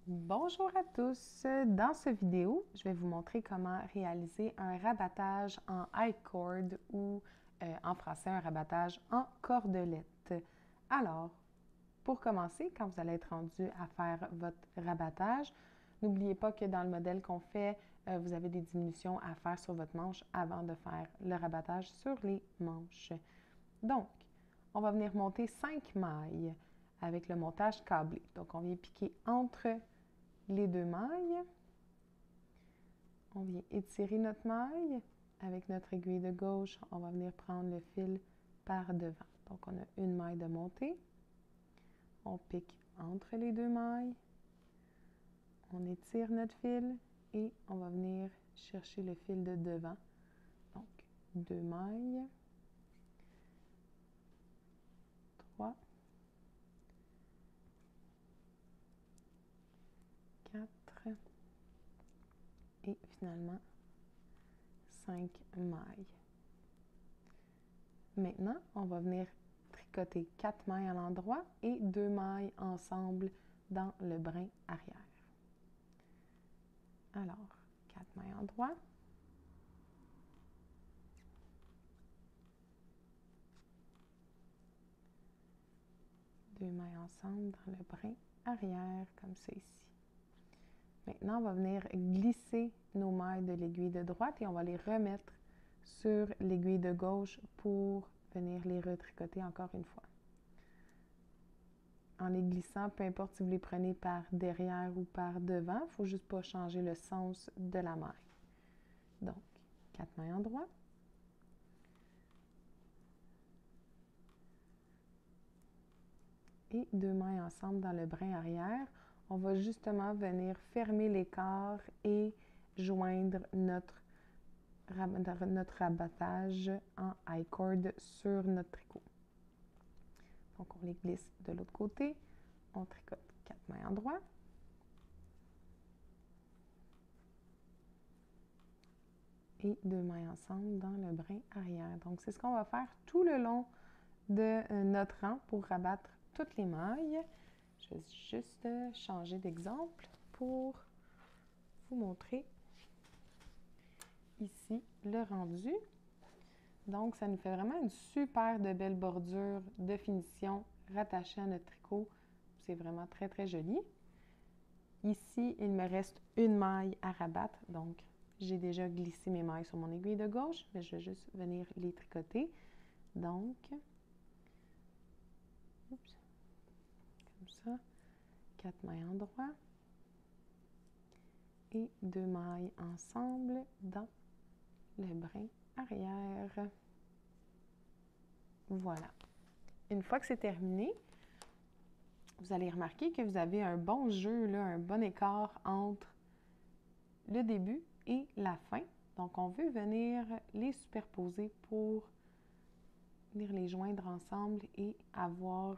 Bonjour à tous! Dans cette vidéo, je vais vous montrer comment réaliser un rabattage en I-cord ou en français un rabattage en cordelette. Alors, pour commencer, quand vous allez être rendu à faire votre rabattage, n'oubliez pas que dans le modèle qu'on fait, vous avez des diminutions à faire sur votre manche avant de faire le rabattage sur les manches. Donc, on va venir monter 5 mailles avec le montage câblé. Donc, on vient piquer entre les deux mailles. On vient étirer notre maille. Avec notre aiguille de gauche, on va venir prendre le fil par devant. Donc, on a une maille de montée. On pique entre les deux mailles. On étire notre fil et on va venir chercher le fil de devant. Donc, deux mailles. 3, 4 et finalement 5 mailles. Maintenant, on va venir tricoter 4 mailles à l'endroit et 2 mailles ensemble dans le brin arrière. Alors, 4 mailles en droit. Deux mailles ensemble dans le brin arrière, comme ça ici. Maintenant, on va venir glisser nos mailles de l'aiguille de droite et on va les remettre sur l'aiguille de gauche pour venir les retricoter encore une fois. En les glissant, peu importe si vous les prenez par derrière ou par devant, il ne faut juste pas changer le sens de la maille. Donc, 4 mailles en droit. Et 2 mailles ensemble dans le brin arrière. On va justement venir fermer l'écart et joindre notre rabattage en I-cord sur notre tricot. Donc, on les glisse de l'autre côté. On tricote 4 mailles en droit. Et 2 mailles ensemble dans le brin arrière. Donc, c'est ce qu'on va faire tout le long de notre rang pour rabattre toutes les mailles. Je vais juste changer d'exemple pour vous montrer ici le rendu. Donc, ça nous fait vraiment une super de belle bordure de finition rattachée à notre tricot. C'est vraiment très, très joli. Ici, il me reste une maille à rabattre. Donc, j'ai déjà glissé mes mailles sur mon aiguille de gauche, mais je vais juste venir les tricoter. Donc, oups, comme ça, 4 mailles en droit et 2 mailles ensemble dans le brin arrière. Voilà. Une fois que c'est terminé, vous allez remarquer que vous avez un bon jeu, là, un bon écart entre le début et la fin. Donc, on veut venir les superposer pour venir les joindre ensemble et avoir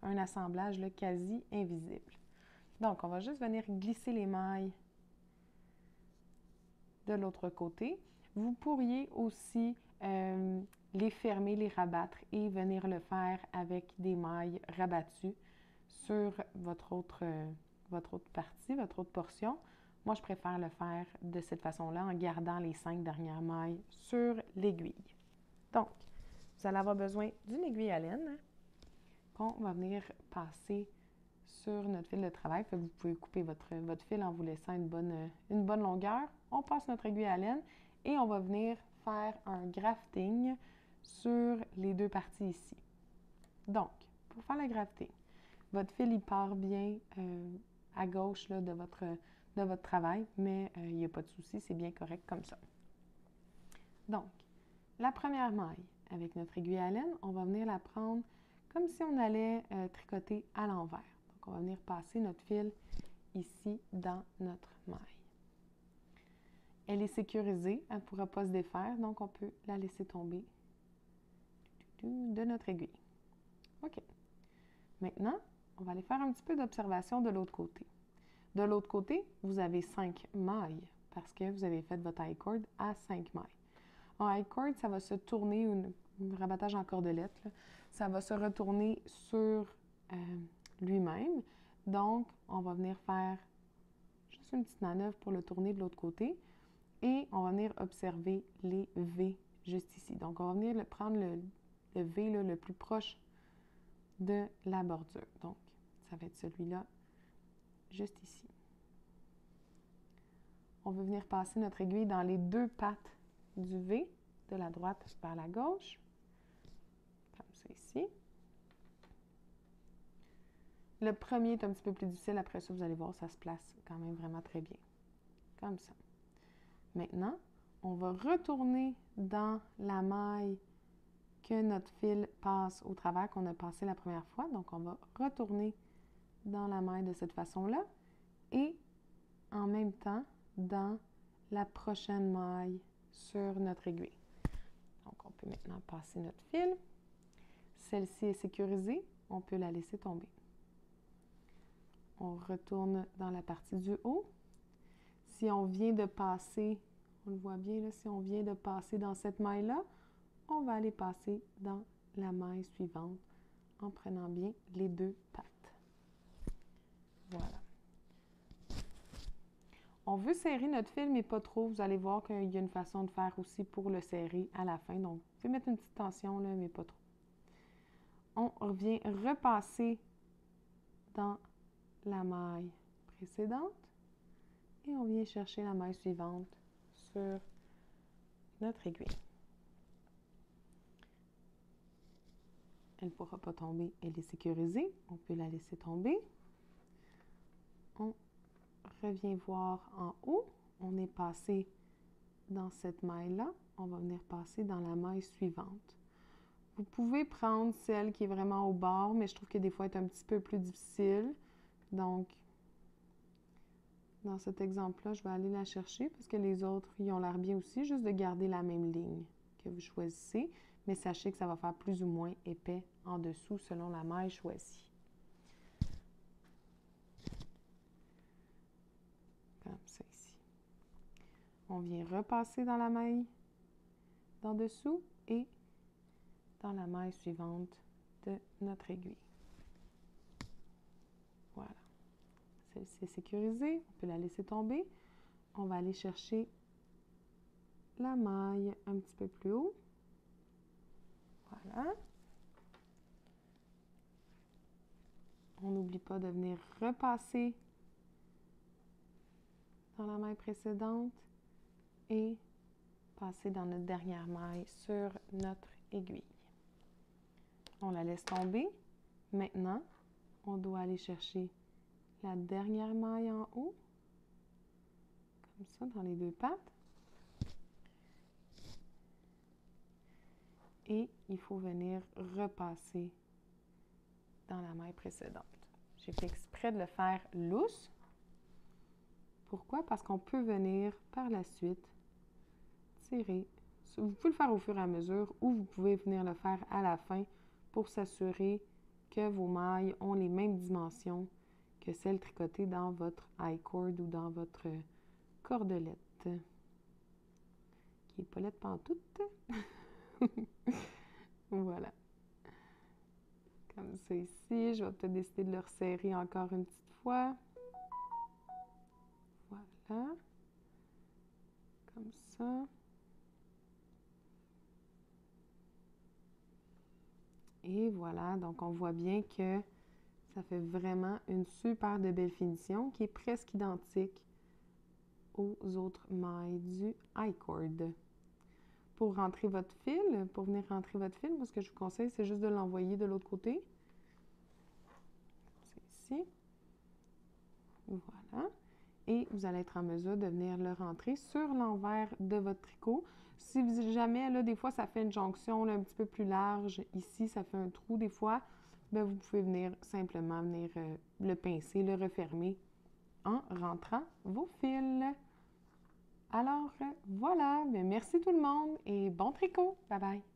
un assemblage là, quasi invisible. Donc, on va juste venir glisser les mailles de l'autre côté. Vous pourriez aussi les fermer, les rabattre et venir le faire avec des mailles rabattues sur votre autre partie, votre autre portion. Moi, je préfère le faire de cette façon-là en gardant les 5 dernières mailles sur l'aiguille. Donc, vous allez avoir besoin d'une aiguille à laine qu'on va venir passer sur notre fil de travail. Fait que vous pouvez couper votre fil en vous laissant une bonne longueur. On passe notre aiguille à laine et on va venir faire un grafting sur les deux parties ici. Donc, pour faire le grafting, votre fil il part bien à gauche là, de votre travail, mais il n'y a pas de souci, c'est bien correct comme ça. Donc, la première maille avec notre aiguille à laine, on va venir la prendre comme si on allait tricoter à l'envers. Donc, on va venir passer notre fil ici dans notre maille. Elle est sécurisée, elle ne pourra pas se défaire, donc on peut la laisser tomber de notre aiguille. OK. Maintenant, on va aller faire un petit peu d'observation de l'autre côté. De l'autre côté, vous avez 5 mailles parce que vous avez fait votre I-cord à 5 mailles. En I-cord, ça va se tourner, un rabattage en cordelette, là, ça va se retourner sur lui-même. Donc, on va venir faire juste une petite manœuvre pour le tourner de l'autre côté et on va venir observer les V juste ici. Donc, on va venir prendre le V là, le plus proche de la bordure. Donc, ça va être celui-là, juste ici. On va venir passer notre aiguille dans les deux pattes du V, de la droite vers la gauche, comme ça ici. Le premier est un petit peu plus difficile, après ça, vous allez voir, ça se place quand même vraiment très bien. Comme ça. Maintenant, on va retourner dans la maille que notre fil passe au travers, qu'on a passé la première fois. Donc, on va retourner dans la maille de cette façon-là et en même temps dans la prochaine maille sur notre aiguille. Donc, on peut maintenant passer notre fil. Celle-ci est sécurisée, on peut la laisser tomber. On retourne dans la partie du haut. Si on vient de passer, on le voit bien là, si on vient de passer dans cette maille-là, on va aller passer dans la maille suivante en prenant bien les deux pattes. Voilà. On veut serrer notre fil, mais pas trop. Vous allez voir qu'il y a une façon de faire aussi pour le serrer à la fin. Donc, vous pouvez mettre une petite tension, là, mais pas trop. On revient repasser dans la maille précédente et on vient chercher la maille suivante sur notre aiguille. Elle ne pourra pas tomber, elle est sécurisée. On peut la laisser tomber. On revient voir en haut. On est passé dans cette maille-là. On va venir passer dans la maille suivante. Vous pouvez prendre celle qui est vraiment au bord, mais je trouve que des fois, elle est un petit peu plus difficile. Donc, dans cet exemple-là, je vais aller la chercher parce que les autres, ils ont l'air bien aussi, juste de garder la même ligne que vous choisissez. Mais sachez que ça va faire plus ou moins épais en dessous selon la maille choisie. Comme ça ici. On vient repasser dans la maille d'en dessous et dans la maille suivante de notre aiguille. Voilà. Celle-ci est sécurisée, on peut la laisser tomber. On va aller chercher la maille un petit peu plus haut. Voilà. On n'oublie pas de venir repasser dans la maille précédente et passer dans notre dernière maille sur notre aiguille. On la laisse tomber. Maintenant, on doit aller chercher la dernière maille en haut, comme ça, dans les deux pattes. Et il faut venir repasser dans la maille précédente. J'ai fait exprès de le faire lousse. Pourquoi? Parce qu'on peut venir par la suite tirer. Vous pouvez le faire au fur et à mesure ou vous pouvez venir le faire à la fin pour s'assurer que vos mailles ont les mêmes dimensions que celles tricotées dans votre I-cord ou dans votre cordelette. Qui est pas laide pantoute. Voilà. Comme ça ici. Je vais peut-être décider de le resserrer encore une petite fois. Voilà. Comme ça. Et voilà. Donc, on voit bien que ça fait vraiment une super de belle finition qui est presque identique aux autres mailles du I-cord. Pour rentrer votre fil, pour venir rentrer votre fil, moi, ce que je vous conseille, c'est juste de l'envoyer de l'autre côté. C'est ici. Voilà. Et vous allez être en mesure de venir le rentrer sur l'envers de votre tricot. Si jamais, là, des fois, ça fait une jonction là, un petit peu plus large, ici, ça fait un trou des fois, bien, vous pouvez venir simplement le pincer, le refermer en rentrant vos fils. Alors, voilà, bien, merci tout le monde et bon tricot! Bye bye!